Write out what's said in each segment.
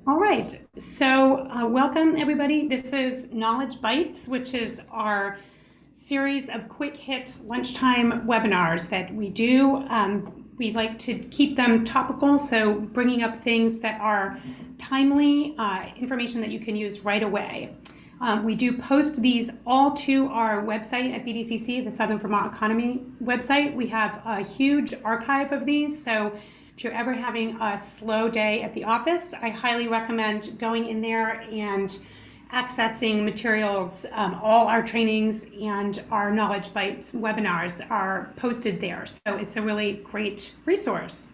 All right, so welcome everybody. This is Knowledge Bites, which is our series of quick hit lunchtime webinars that we do. We like to keep them topical, so bringing up things that are timely, information that you can use right away. We do post these all to our website at Bdcc, the Southern Vermont Economy website. We have a huge archive of these, so if you're ever having a slow day at the office, I highly recommend going in there and accessing materials. All our trainings and our Knowledge Bites webinars are posted there, so it's a really great resource.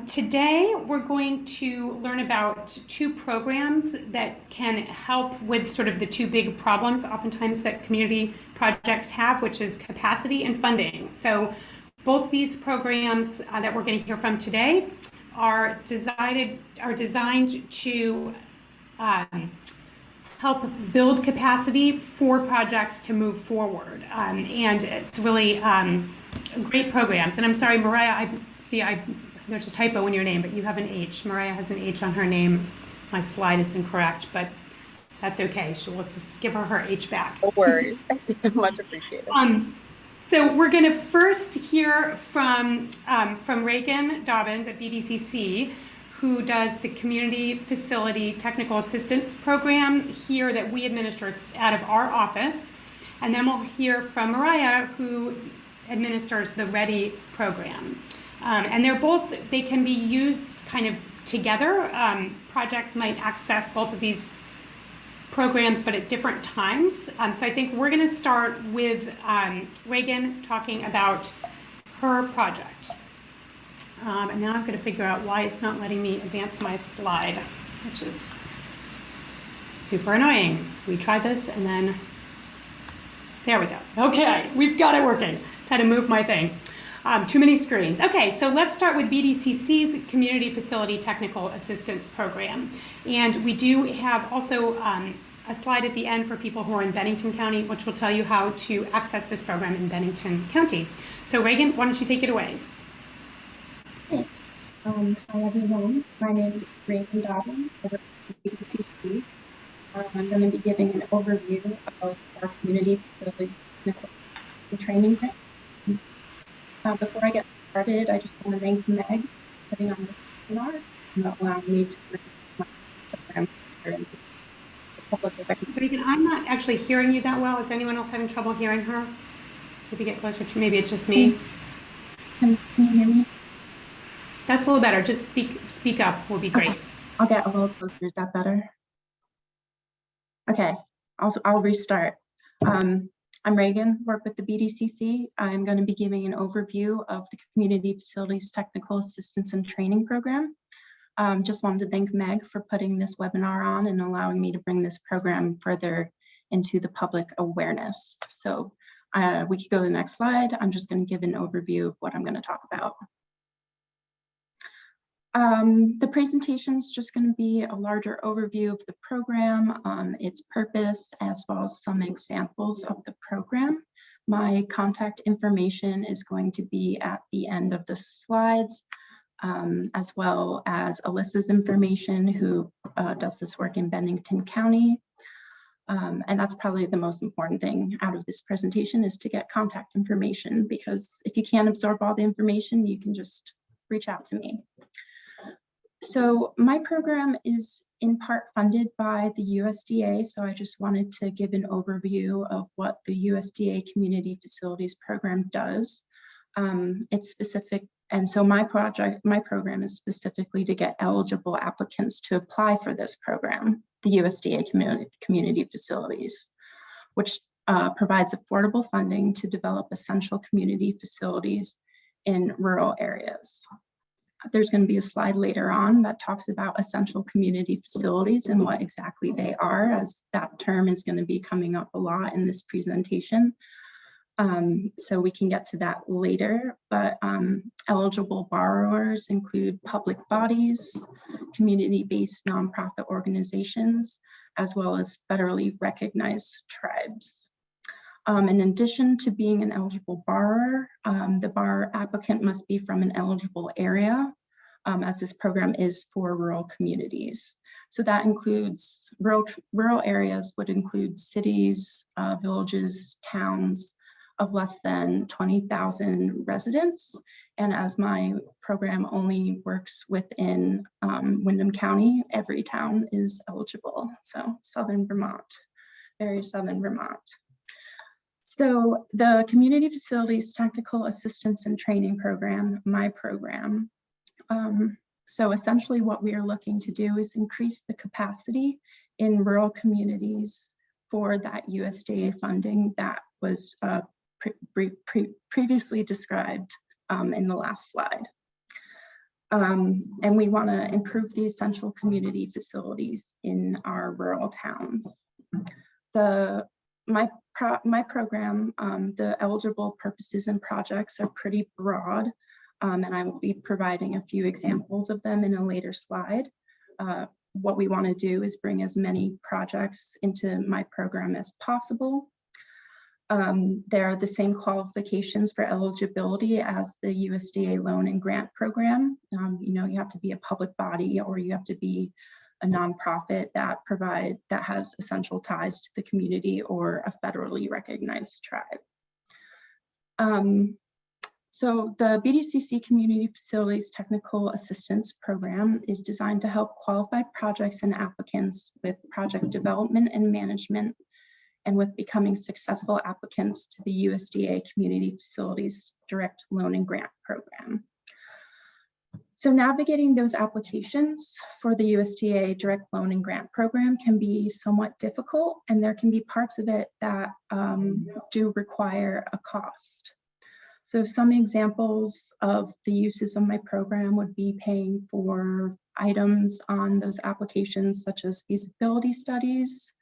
Today, we're going to learn about two programs that can help with sort of the two big problems oftentimes that community projects have, which is capacity and funding. So both these programs that we're going to hear from today are designed to help build capacity for projects to move forward. And it's really great programs. And I'm sorry, Mariah, there's a typo in your name, but you have an H. Mariah has an H on her name. My slide is incorrect, but that's okay. We'll just give her H back. No worries. Much appreciated. So we're going to first hear from Regan Dobbins at Bdcc, who does the Community Facility Technical Assistance Program here that we administer out of our office. And then we'll hear from Mariah, who administers the REDI program. And they can be used kind of together. Projects might access both of these programs, but at different times. So I think we're going to start with Regan talking about her project. And now I'm going to figure out why it's not letting me advance my slide, which is super annoying. We tried this and then, there we go. Okay, we've got it working. Just had to move my thing. Too many screens. Okay, so let's start with Bdcc's Community Facility Technical Assistance Program. And we do have also a slide at the end for people who are in Bennington County, which will tell you how to access this program in Bennington County. So Regan, why don't you take it away? Hey. Hi everyone, my name is Regan Dobbins. I work at Bdcc. I'm going to be giving an overview of our Community Facility Technical Assistance Training grant. Before I get started, I just want to thank Meg for putting on this webinar and allowing me to bring my program here in the public. Regan, I'm not actually hearing you that well. Is anyone else having trouble hearing her? Maybe get closer to, maybe it's just me. Can you hear me? That's a little better. Just speak up will be great. Okay. I'll get a little closer. Is that better? Okay, I'll restart. I'm Regan, work with the Bdcc. I'm going to be giving an overview of the Community Facilities Technical Assistance and Training Program. Just wanted to thank Meg for putting this webinar on and allowing me to bring this program further into the public awareness. So we could go to the next slide. I'm just going to give an overview of what I'm going to talk about. The presentation is just going to be a larger overview of the program, its purpose, as well as some examples of the program. My contact information is going to be at the end of the slides, as well as Alyssa's information, who does this work in Bennington County. And that's probably the most important thing out of this presentation, is to get contact information, because if you can't absorb all the information, you can just reach out to me. So my program is in part funded by the USDA, so I just wanted to give an overview of what the USDA Community Facilities Program does. It's specific, and so my program is specifically to get eligible applicants to apply for this program, the USDA Community Facilities, which provides affordable funding to develop essential community facilities in rural areas. There's going to be a slide later on that talks about essential community facilities and what exactly they are, as that term is going to be coming up a lot in this presentation. So we can get to that later, but eligible borrowers include public bodies, community-based nonprofit organizations, as well as federally recognized tribes. In addition to being an eligible borrower, the borrower applicant must be from an eligible area, as this program is for rural communities. So that includes rural areas would include cities, villages, towns of less than 20,000 residents. And as my program only works within Windham County, every town is eligible. So Southern Vermont, very Southern Vermont. So the Community Facilities Technical Assistance and Training Program, my program. So essentially what we are looking to do is increase the capacity in rural communities for that USDA funding that was previously described in the last slide. And we want to improve the essential community facilities in our rural towns. My program, the eligible purposes and projects are pretty broad, and I will be providing a few examples of them in a later slide. What we want to do is bring as many projects into my program as possible. There are the same qualifications for eligibility as the USDA loan and grant program. You have to be a public body, or you have to be a nonprofit that has essential ties to the community, or a federally recognized tribe. So the Bdcc Community Facilities Technical Assistance Program is designed to help qualified projects and applicants with project development and management, and with becoming successful applicants to the USDA Community Facilities Direct Loan and Grant Program. So navigating those applications for the USDA Direct Loan and Grant Program can be somewhat difficult, and there can be parts of it that do require a cost. So some examples of the uses of my program would be paying for items on those applications, such as feasibility studies,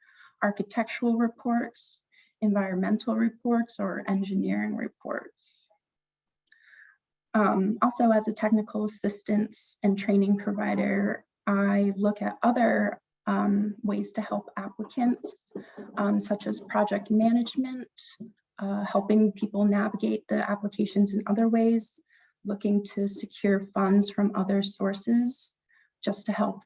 architectural reports, environmental reports, or engineering reports. Also, as a technical assistance and training provider, I look at other ways to help applicants, such as project management, helping people navigate the applications in other ways, looking to secure funds from other sources just to help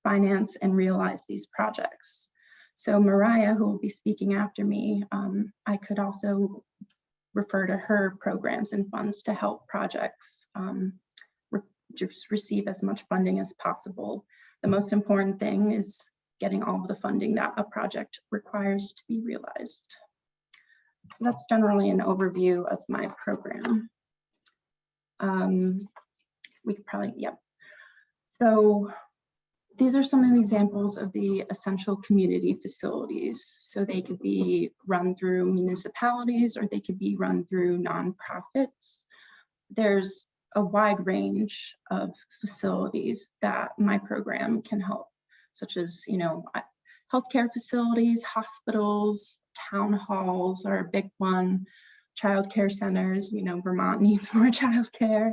finance and realize these projects. So Mariah, who will be speaking after me, I could also refer to her programs and funds to help projects just receive as much funding as possible. The most important thing is getting all of the funding that a project requires to be realized. So that's generally an overview of my program. We could probably, yep. So these are some of the examples of the essential community facilities. So they could be run through municipalities, or they could be run through nonprofits. There's a wide range of facilities that my program can help, such as, healthcare facilities, hospitals, town halls are a big one, childcare centers, Vermont needs more childcare,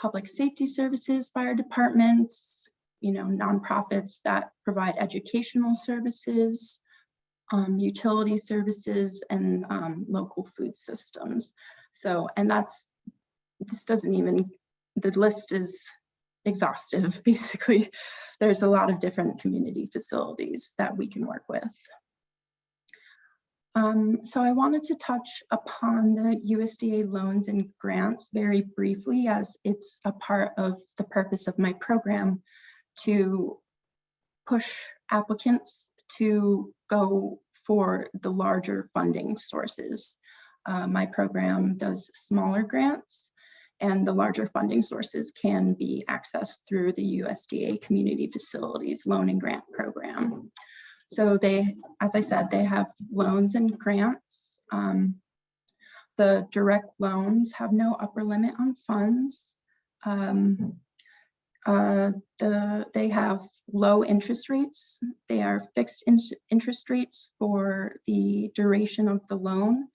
public safety services, fire departments, nonprofits that provide educational services, utility services, and local food systems. So, and this doesn't even, the list is exhaustive, basically. There's a lot of different community facilities that we can work with. So I wanted to touch upon the USDA loans and grants very briefly, as it's a part of the purpose of my program to push applicants to go for the larger funding sources. My program does smaller grants, and the larger funding sources can be accessed through the USDA Community Facilities Loan and Grant Program. So they, as I said, they have loans and grants. The direct loans have no upper limit on funds. They have low interest rates. They are fixed interest rates for the duration of the loan,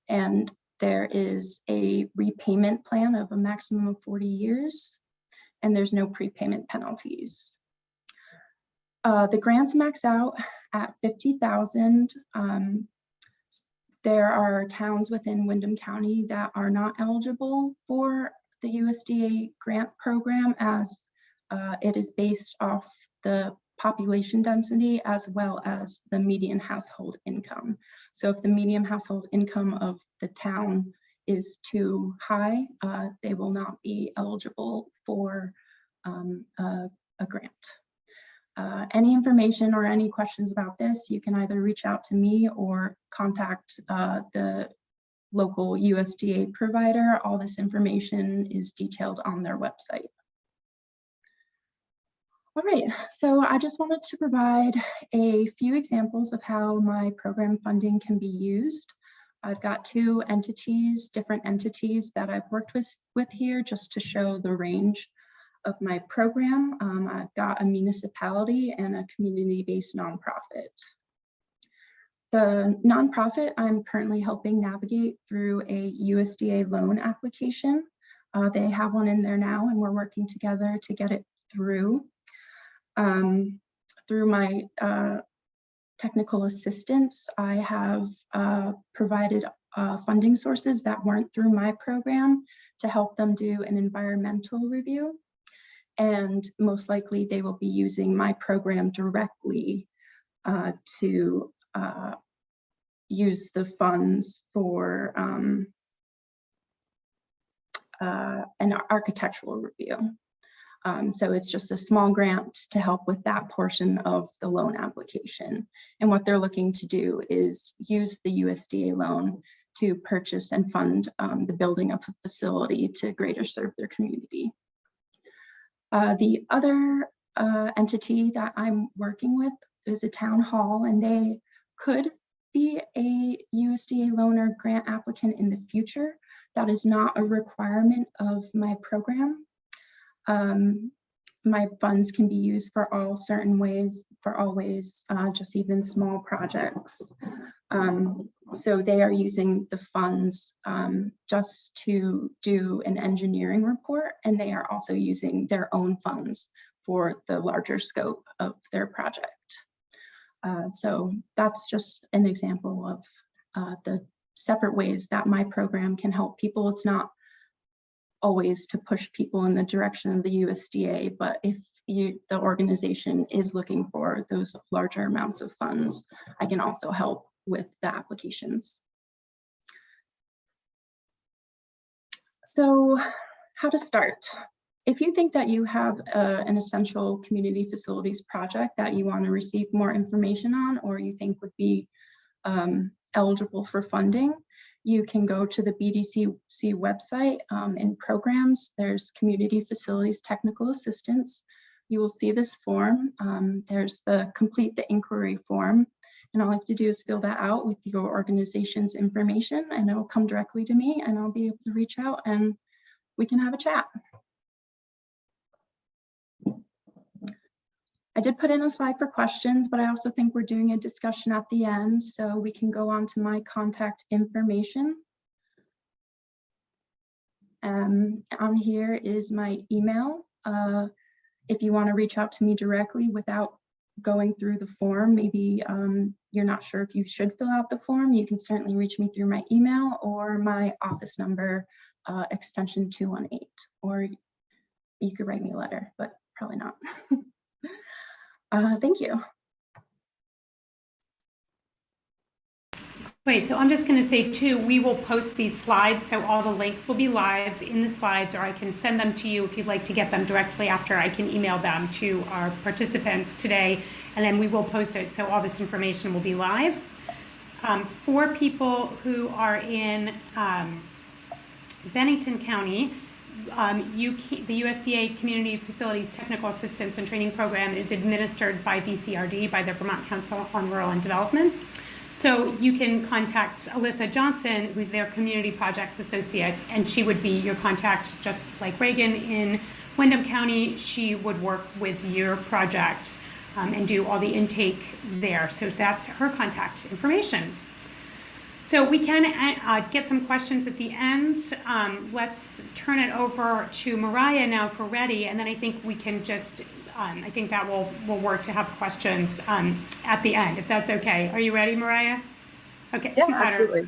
and there is a repayment plan of a maximum of 40 years, and there's no prepayment penalties. The grants max out at $50,000. There are towns within Windham County that are not eligible for the USDA grant program, as it is based off the population density as well as the median household income. So if the median household income of the town is too high, they will not be eligible for a grant. Any information or any questions about this, you can either reach out to me or contact the local USDA provider. All this information is detailed on their website. All right, so I just wanted to provide a few examples of how my program funding can be used. I've got two entities, different entities that I've worked with here just to show the range of my program. I've got a municipality and a community-based nonprofit. The nonprofit I'm currently helping navigate through a USDA loan application. They have one in there now and we're working together to get it through. Through my technical assistance, I have provided funding sources that weren't through my program to help them do an environmental review. And most likely they will be using my program directly to use the funds for an architectural review. So it's just a small grant to help with that portion of the loan application. And what they're looking to do is use the USDA loan to purchase and fund the building of a facility to greater serve their community. The other entity that I'm working with is a town hall, and they could be a USDA loan or grant applicant in the future. That is not a requirement of my program. My funds can be used for all certain ways, for all ways, just even small projects. So they are using the funds just to do an engineering report, and they are also using their own funds for the larger scope of their project. So that's just an example of the separate ways that my program can help people. It's not always to push people in the direction of the USDA, but if the organization is looking for those larger amounts of funds, I can also help with the applications. So how to start? If you think that you have an essential community facilities project that you want to receive more information on, or you think would be eligible for funding, you can go to the BDCC website. In programs, there's Community Facilities Technical Assistance. You will see this form. There's the complete the inquiry form. And all I have to do is fill that out with your organization's information, and it will come directly to me, and I'll be able to reach out and we can have a chat. I did put in a slide for questions, but I also think we're doing a discussion at the end, so we can go on to my contact information. On here is my email. If you want to reach out to me directly without going through the form, maybe you're not sure if you should fill out the form, you can certainly reach me through my email or my office number, extension 218, or you could write me a letter, but probably not. Thank you. Great, so I'm just going to say too, we will post these slides, so all the links will be live in the slides, or I can send them to you if you'd like to get them directly after. I can email them to our participants today, and then we will post it, so all this information will be live. For people who are in Bennington County, the USDA Community Facilities Technical Assistance and Training Program is administered by VCRD, by the Vermont Council on Rural and Development. So you can contact Alyssa Johnson, who's their Community Projects Associate, and she would be your contact, just like Regan in Windham County. She would work with your project and do all the intake there. So that's her contact information. So we can get some questions at the end. Let's turn it over to Mariah now for REDI, and then I think we can just, I think that will work to have questions at the end, if that's okay. Are you ready, Mariah? Okay, Yeah, she's had absolutely.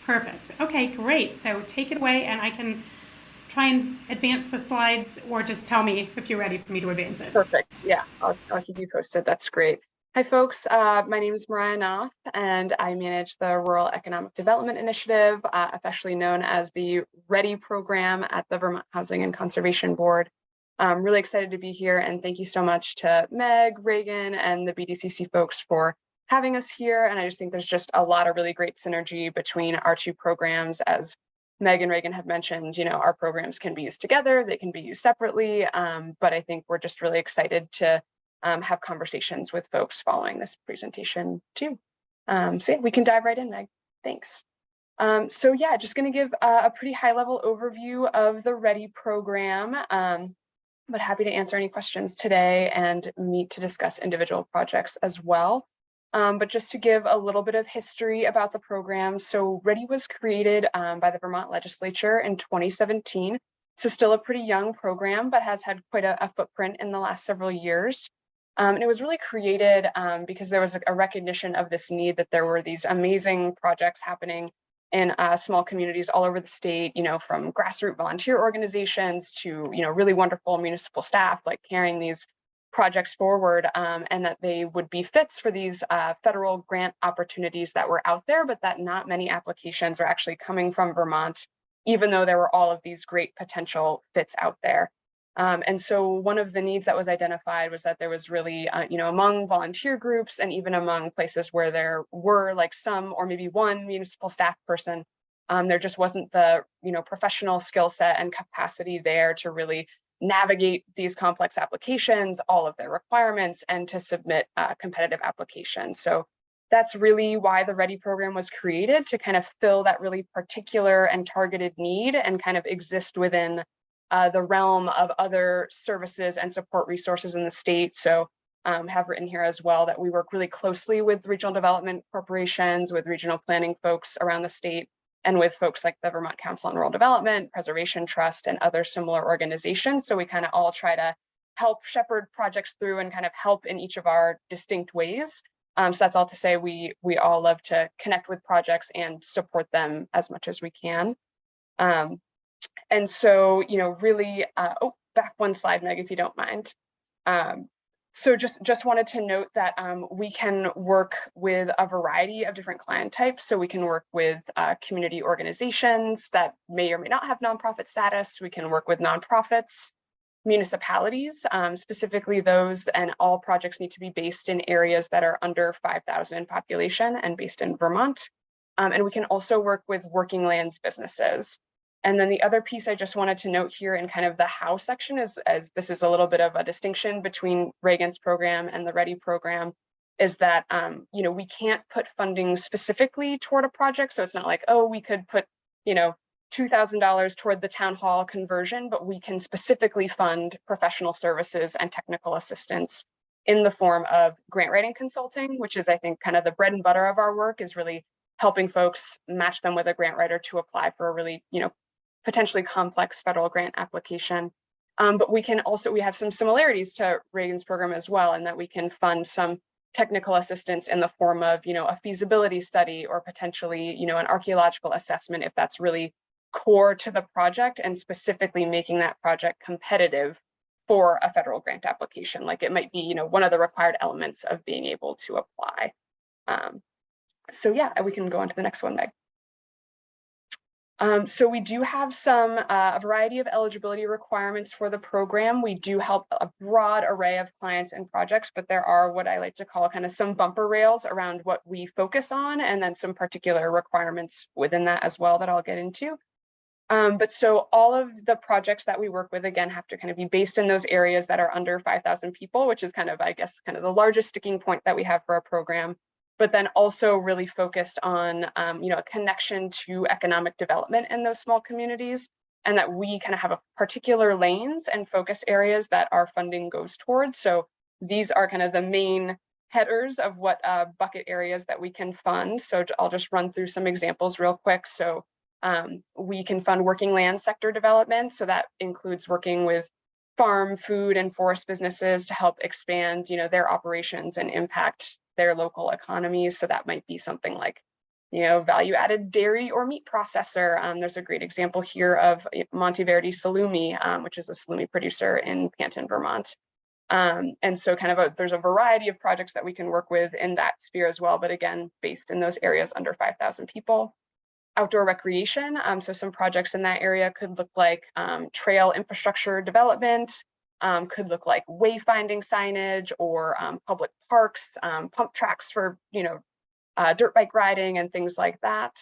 Perfect. Okay, great. So take it away, and I can try and advance the slides, or just tell me if you're ready for me to advance it. Perfect. Yeah, I'll keep you posted. That's great. Hi, folks. My name is Mariah Noth, and I manage the Rural Economic Development Initiative, affectionately known as the REDI program at the Vermont Housing and Conservation Board. I'm really excited to be here, and thank you so much to Meg, Regan, and the Bdcc folks for having us here. And I just think there's just a lot of really great synergy between our two programs. As Meg and Regan have mentioned, our programs can be used together, they can be used separately, but I think we're just really excited to have conversations with folks following this presentation too. So yeah, we can dive right in, Meg. Thanks. So yeah, just going to give a pretty high level overview of the REDI program, but happy to answer any questions today and meet to discuss individual projects as well. But just to give a little bit of history about the program, so REDI was created by the Vermont legislature in 2017. So still a pretty young program, but has had quite a footprint in the last several years. And it was really created because there was a recognition of this need, that there were these amazing projects happening in small communities all over the state, from grassroots volunteer organizations to, really wonderful municipal staff, like carrying these projects forward, and that they would be fits for these federal grant opportunities that were out there, but that not many applications are actually coming from Vermont, even though there were all of these great potential fits out there. And so one of the needs that was identified was that there was really, among volunteer groups and even among places where there were like some or maybe one municipal staff person, there just wasn't the, professional skill set and capacity there to really navigate these complex applications, all of their requirements, and to submit competitive applications. So that's really why the REDI program was created, to kind of fill that really particular and targeted need and kind of exist within the realm of other services and support resources in the state. So have written here as well that we work really closely with regional development corporations, with regional planning folks around the state, and with folks like the Vermont Council on Rural Development, Preservation Trust, and other similar organizations. So we kind of all try to help shepherd projects through and kind of help in each of our distinct ways. So that's all to say we all love to connect with projects and support them as much as we can. And so, really, back one slide, Meg, if you don't mind. So just wanted to note that we can work with a variety of different client types. So we can work with community organizations that may or may not have nonprofit status. We can work with nonprofits, municipalities, specifically those, and all projects need to be based in areas that are under 5,000 in population and based in Vermont. And we can also work with working lands businesses. And then the other piece I just wanted to note here in kind of the how section is, as this is a little bit of a distinction between Regan's program and the REDI program, is that, we can't put funding specifically toward a project. So it's not like, oh, we could put, $2,000 toward the town hall conversion, but we can specifically fund professional services and technical assistance in the form of grant writing consulting, which is, I think, kind of the bread and butter of our work, is really helping folks match them with a grant writer to apply for a really, potentially complex federal grant application. But we have some similarities to Regan's program as well, in that we can fund some technical assistance in the form of, a feasibility study, or potentially, an archaeological assessment, if that's really core to the project and specifically making that project competitive for a federal grant application. Like it might be, one of the required elements of being able to apply. So yeah, we can go on to the next one, Meg. So we do have a variety of eligibility requirements for the program. We do help a broad array of clients and projects, but there are what I like to call kind of some bumper rails around what we focus on, and then some particular requirements within that as well that I'll get into. But so all of the projects that we work with, again, have to kind of be based in those areas that are under 5,000 people, which is kind of, I guess, kind of the largest sticking point that we have for our program. But then also really focused on, a connection to economic development in those small communities, and that we kind of have a particular lanes and focus areas that our funding goes towards. So these are kind of the main headers of what bucket areas that we can fund. So I'll just run through some examples real quick. So we can fund working land sector development. So that includes working with farm, food, and forest businesses to help expand, their operations and impact their local economies. So that might be something like value-added dairy or meat processor. There's a great example here of Monteverdi Salumi, which is a salumi producer in Canton, Vermont. And so there's a variety of projects that we can work with in that sphere as well, but again, based in those areas under 5,000 people. Outdoor recreation, so some projects in that area could look like trail infrastructure development, could look like wayfinding signage or public parks, pump tracks for, dirt bike riding and things like that.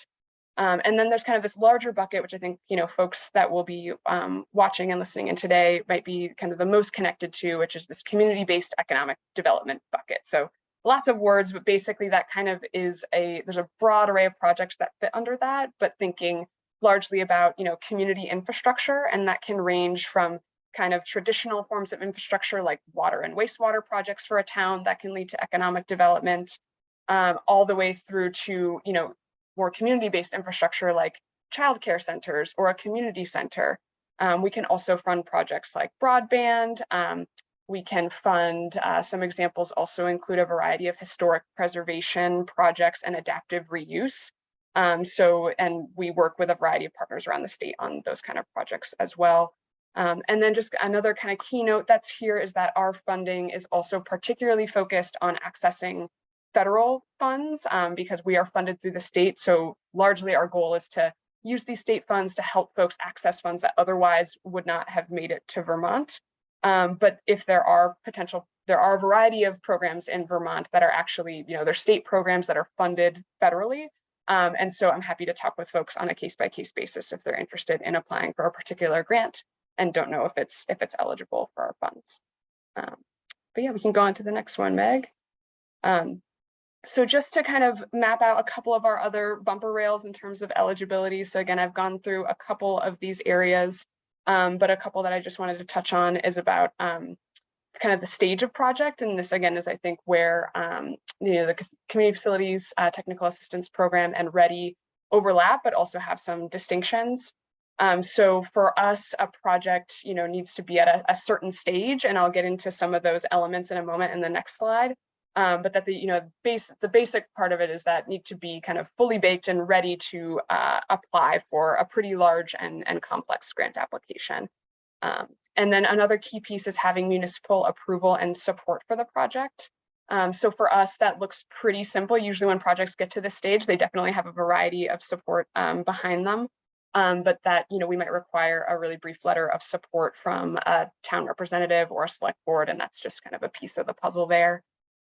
And then there's kind of this larger bucket, which I think, folks that will be watching and listening in today might be kind of the most connected to, which is this community-based economic development bucket. So lots of words, but basically that kind of is there's a broad array of projects that fit under that, but thinking largely about, community infrastructure, and that can range from kind of traditional forms of infrastructure like water and wastewater projects for a town that can lead to economic development, all the way through to, more community-based infrastructure like childcare centers or a community center. We can also fund projects like broadband. We can fund, some examples also include a variety of historic preservation projects and adaptive reuse. And we work with a variety of partners around the state on those kind of projects as well. And then just another kind of keynote that's here is that our funding is also particularly focused on accessing federal funds, because we are funded through the state. So largely our goal is to use these state funds to help folks access funds that otherwise would not have made it to Vermont. But if there are a variety of programs in Vermont that are actually, they're state programs that are funded federally. And so I'm happy to talk with folks on a case-by-case basis if they're interested in applying for a particular grant and don't know if it's eligible for our funds. But yeah, we can go on to the next one, Meg. So just to kind of map out a couple of our other bumper rails in terms of eligibility. So again, I've gone through a couple of these areas, but a couple that I just wanted to touch on is about kind of the stage of project. And this again is, I think, where the community facilities technical assistance program and REDI overlap, but also have some distinctions. So for us, a project needs to be at a certain stage, and I'll get into some of those elements in a moment in the next slide. But that the basic part of it is that need to be kind of fully baked and ready to apply for a pretty large and complex grant application. And then another key piece is having municipal approval and support for the project. So for us, that looks pretty simple. Usually when projects get to this stage, they definitely have a variety of support behind them. But that we might require a really brief letter of support from a town representative or a select board, and that's just kind of a piece of the puzzle there.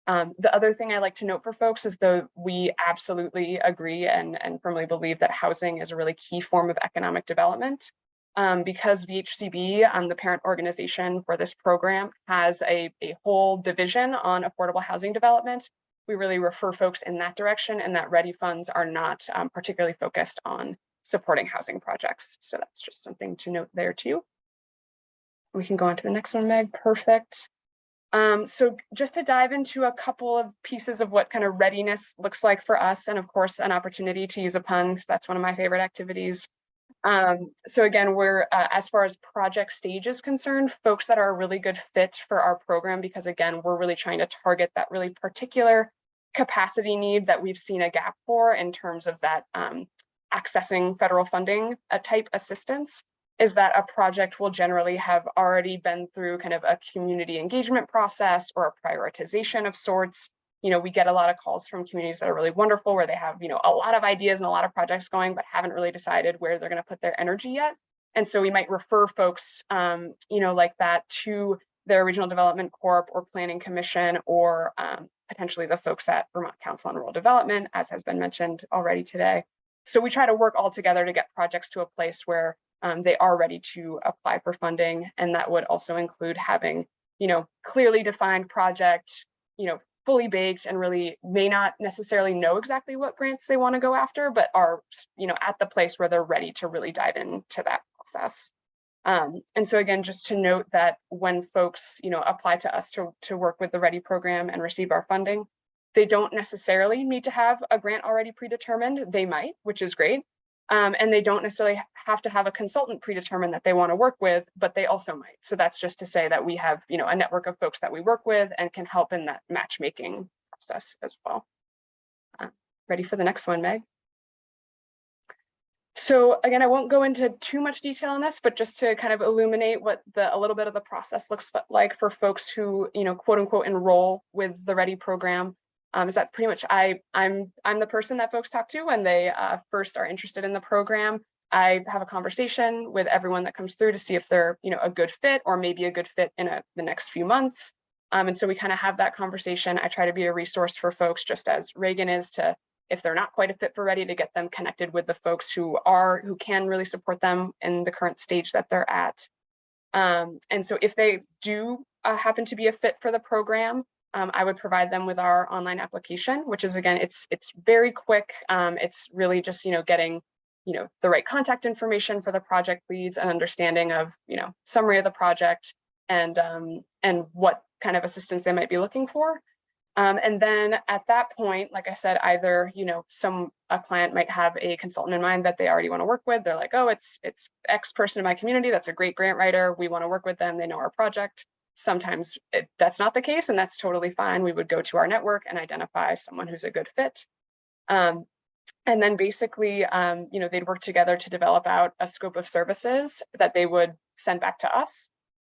The other thing I like to note for folks is that we absolutely agree and firmly believe that housing is a really key form of economic development. Because VHCB, the parent organization for this program, has a whole division on affordable housing development, we really refer folks in that direction, and that REDI funds are not particularly focused on supporting housing projects. So that's just something to note there too. We can go on to the next one, Meg. Perfect. So just to dive into a couple of pieces of what kind of readiness looks like for us, and of course, an opportunity to use a pun, because that's one of my favorite activities. So again, we're, as far as project stage is concerned, folks that are a really good fit for our program, because again, we're really trying to target that really particular capacity need that we've seen a gap for in terms of that accessing federal funding type assistance, is that a project will generally have already been through kind of a community engagement process or a prioritization of sorts. We get a lot of calls from communities that are really wonderful, where they have, a lot of ideas and a lot of projects going, but haven't really decided where they're going to put their energy yet. And so we might refer folks, like that to their regional development corp or planning commission, or potentially the folks at Vermont Council on Rural Development, as has been mentioned already today. So we try to work all together to get projects to a place where they are ready to apply for funding. And that would also include having, clearly defined project, fully baked, and really may not necessarily know exactly what grants they want to go after, but are, at the place where they're ready to really dive into that process. And so again, just to note that when folks, apply to us to work with the REDI program and receive our funding, they don't necessarily need to have a grant already predetermined. They might, which is great. And they don't necessarily have to have a consultant predetermined that they want to work with, but they also might. So that's just to say that we have, a network of folks that we work with and can help in that matchmaking process as well. Ready for the next one, Meg? So again, I won't go into too much detail on this, but just to kind of illuminate what a little bit of the process looks like for folks who, quote unquote, enroll with the REDI program, is that pretty much I'm the person that folks talk to when they first are interested in the program. I have a conversation with everyone that comes through to see if they're, a good fit or maybe a good fit in the next few months. And so we kind of have that conversation. I try to be a resource for folks, just as Regan is, to, if they're not quite a fit for REDI, to get them connected with the folks who can really support them in the current stage that they're at. And so if they do happen to be a fit for the program, I would provide them with our online application, which is, again, it's very quick. It's really just, getting, the right contact information for the project leads, an understanding of, summary of the project, and what kind of assistance they might be looking for. And then at that point, like I said, either, a client might have a consultant in mind that they already want to work with. They're like, oh, it's X person in my community. That's a great grant writer. We want to work with them. They know our project. Sometimes that's not the case, and that's totally fine. We would go to our network and identify someone who's a good fit. And then basically, they'd work together to develop out a scope of services that they would send back to us.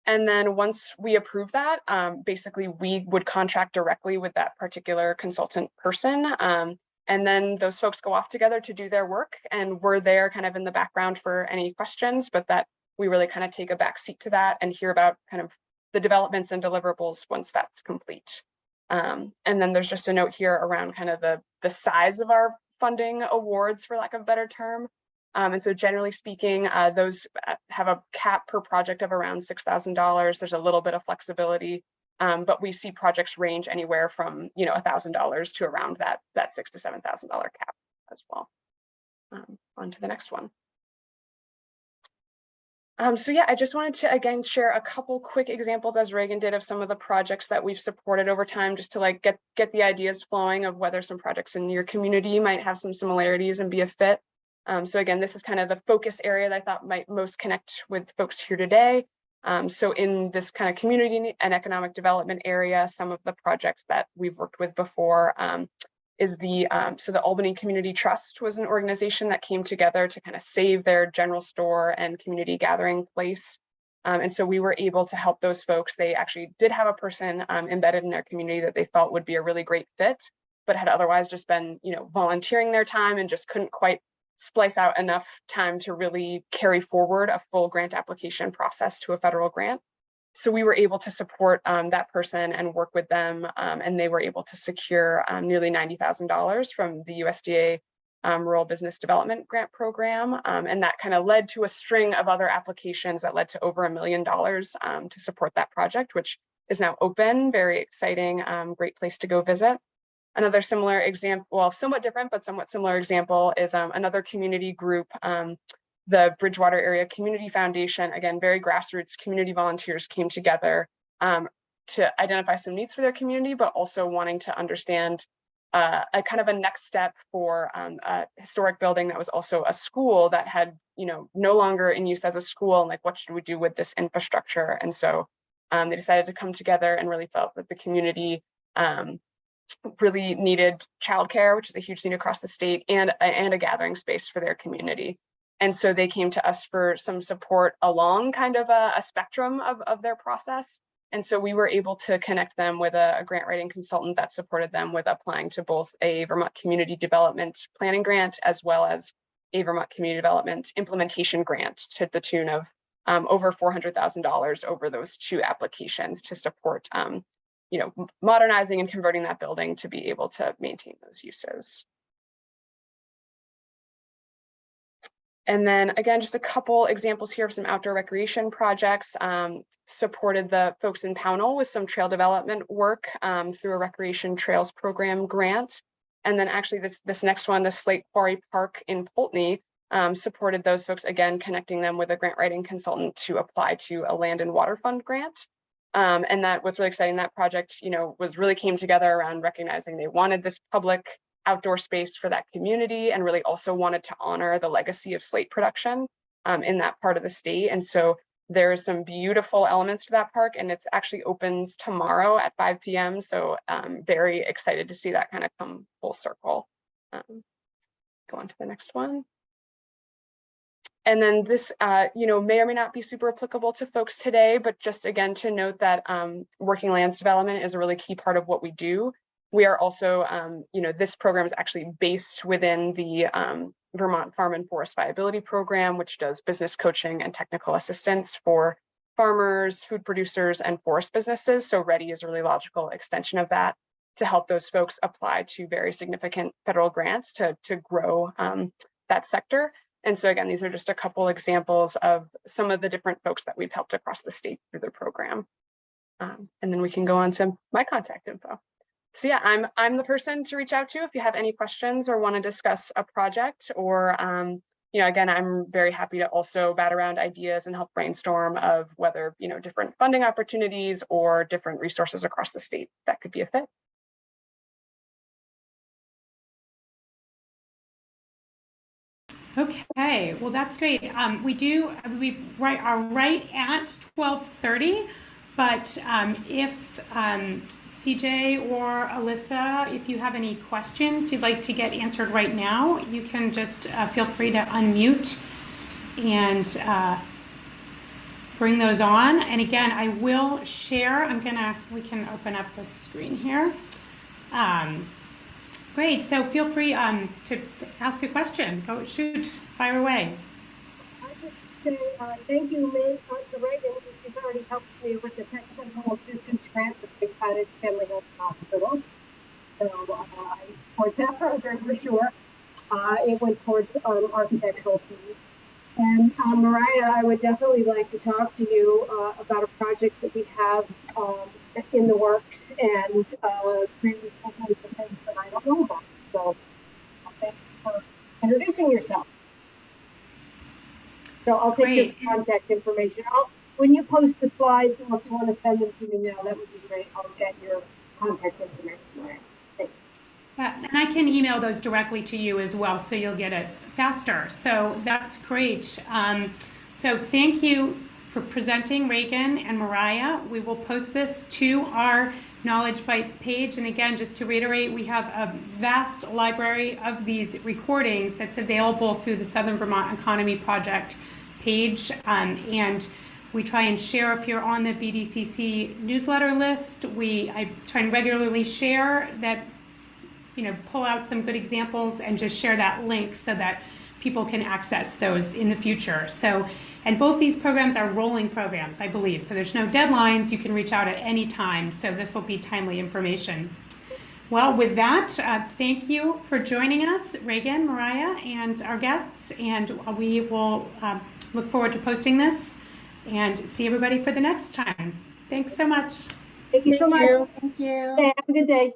And then once we approve that, basically we would contract directly with that particular consultant person. And then those folks go off together to do their work, and we're there kind of in the background for any questions, but that we really kind of take a back seat to that and hear about kind of the developments and deliverables once that's complete. And then there's just a note here around kind of the size of our funding awards, for lack of a better term. And so generally speaking, those have a cap per project of around $6,000. There's a little bit of flexibility, but we see projects range anywhere from $1,000 to around that $6,000 to $7,000 cap as well. On to the next one. So yeah, I just wanted to again share a couple quick examples, as Regan did, of some of the projects that we've supported over time, just to like get the ideas flowing of whether some projects in your community might have some similarities and be a fit. So again, this is kind of the focus area that I thought might most connect with folks here today. So in this kind of community and economic development area, some of the projects that we've worked with before is the Albany Community Trust was an organization that came together to kind of save their general store and community gathering place. And so we were able to help those folks. They actually did have a person embedded in their community that they felt would be a really great fit, but had otherwise just been, volunteering their time and just couldn't quite splice out enough time to really carry forward a full grant application process to a federal grant. So we were able to support that person and work with them, and they were able to secure nearly $90,000 from the USDA Rural Business Development Grant Program. And that kind of led to a string of other applications that led to over $1 million to support that project, which is now open. Very exciting, great place to go visit. Another similar example, well, somewhat different, but somewhat similar example is another community group, the Bridgewater Area Community Foundation. Again, very grassroots community volunteers came together to identify some needs for their community, but also wanting to understand a kind of a next step for a historic building that was also a school that had, no longer in use as a school, and like, what should we do with this infrastructure? And so they decided to come together and really felt that the community really needed childcare, which is a huge need across the state, and a gathering space for their community. And so they came to us for some support along kind of a spectrum of their process. And so we were able to connect them with a grant writing consultant that supported them with applying to both a Vermont Community Development Planning Grant, as well as a Vermont Community Development Implementation Grant to the tune of over $400,000 over those two applications to support modernizing and converting that building to be able to maintain those uses. And then again, just a couple examples here of some outdoor recreation projects. Supported the folks in Pownell with some trail development work through a recreation trails program grant. And then actually this next one, the Slate Quarry Park in Poultney, supported those folks, again, connecting them with a grant writing consultant to apply to a land and water fund grant. And that was really exciting. That project, really came together around recognizing they wanted this public outdoor space for that community, and really also wanted to honor the legacy of slate production in that part of the state. And so there's some beautiful elements to that park, and it's actually opens tomorrow at 5 p.m. So very excited to see that kind of come full circle. Go on to the next one. And then this, may or may not be super applicable to folks today, but just again to note that working lands development is a really key part of what we do. We are also, this program is actually based within the Vermont Farm and Forest Viability Program, which does business coaching and technical assistance for farmers, food producers, and forest businesses. So REDI is a really logical extension of that to help those folks apply to very significant federal grants to grow that sector. And so again, these are just a couple examples of some of the different folks that we've helped across the state through the program. And then we can go on to my contact info. So yeah, I'm the person to reach out to if you have any questions or want to discuss a project, or again, I'm very happy to also bat around ideas and help brainstorm of whether different funding opportunities or different resources across the state that could be a fit. Okay, well, that's great. We are right at 12:30, but if CJ or Alyssa, if you have any questions you'd like to get answered right now, you can just feel free to unmute and bring those on. And again, I will share. We can open up the screen here. Great, so feel free to ask a question. Go shoot, fire away. I just say thank you, to Regan. She's already helped me with the technical assistance grant that they've had at Family Health Hospital. So I support that program for sure. It went towards architectural fees. And Mariah, I would definitely like to talk to you about a project that we have in the works, and maybe some things that I don't know about. So thank you for introducing yourself. So I'll take your contact information. When you post the slides, or if you want to send them to me now, that would be great. I'll get your contact information. Right. Thanks. Yeah, and I can email those directly to you as well, so you'll get it faster. So that's great. So thank you for presenting, Regan and Mariah. We will post this to our Knowledge Bites page. And again, just to reiterate, we have a vast library of these recordings that's available through the Southern Vermont Economy Project page. And we try and share, if you're on the Bdcc newsletter list, I try and regularly share that, pull out some good examples and just share that link so that people can access those in the future. So, and both these programs are rolling programs, I believe. So there's no deadlines. You can reach out at any time. So this will be timely information. Well, with that, thank you for joining us, Regan, Mariah, and our guests. And we will look forward to posting this and see everybody for the next time. Thanks so much. Thank you so much. Thank you. Have a good day.